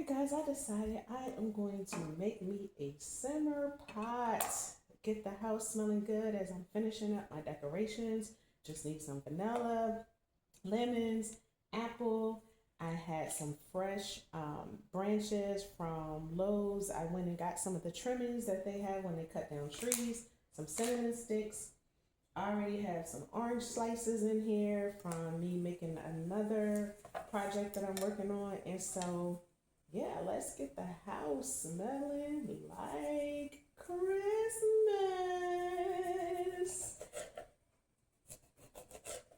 right, guys, I decided I am going to make me a simmer pot. Get the house smelling good as I'm finishing up my decorations. Just need some vanilla, lemons, apple. I had some fresh branches from Lowe's. I went and got some of the trimmings that they have when they cut down trees, some cinnamon sticks. I already have some orange slices in here from me making another project that I'm working on. And so, yeah, let's get the house smelling like Christmas.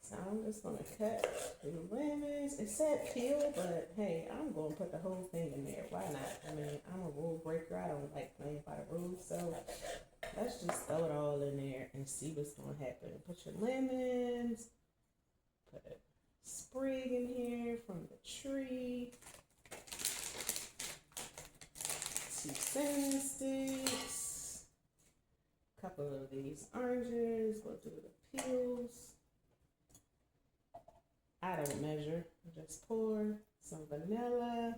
So I'm just gonna cut the lemons. It said peel, but hey, I'm gonna put the whole thing in there. Why not? I mean, I'm a rule breaker. I don't like playing by the rules. So let's just throw it all in there and see what's gonna happen. Put your lemons, put a sprig in here from the tree, 2 cinnamon sticks, a couple of these oranges. We'll do the peels. I don't measure, just pour some vanilla.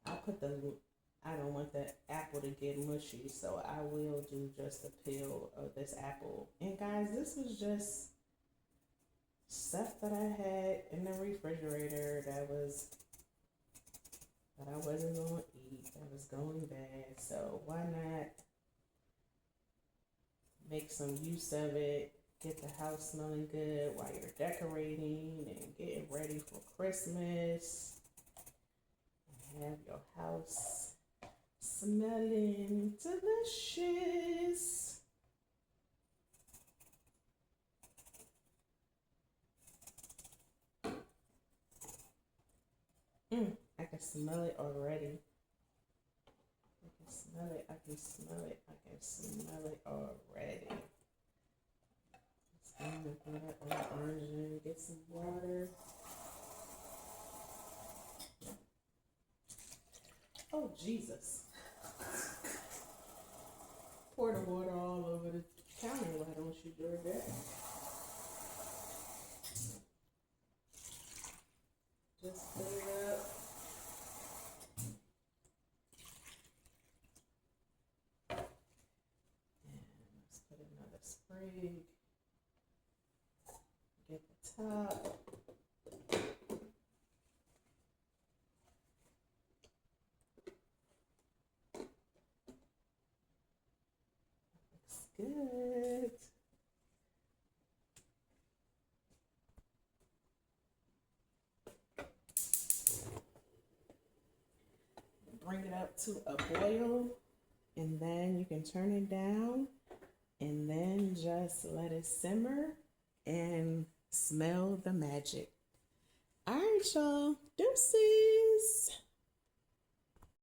I don't want the apple to get mushy, so I will do just a peel of this apple. And guys, this was just stuff that I had in the refrigerator that I wasn't gonna eat, that was going bad. So why not make some use of it? Get the house smelling good while you're decorating and getting ready for Christmas. And have your house smelling delicious. I can smell it already. I can smell it. I can smell it. I can smell it already. I'm gonna put that on the orange and get some water. Oh, Jesus. Pour the water all over the counter. Why don't you do that? Just fill it up. And let's put another sprig. Get the top. Looks good. Bring it up to a boil, and then you can turn it down, and then just let it simmer and smell the magic. All right, y'all. Deuces.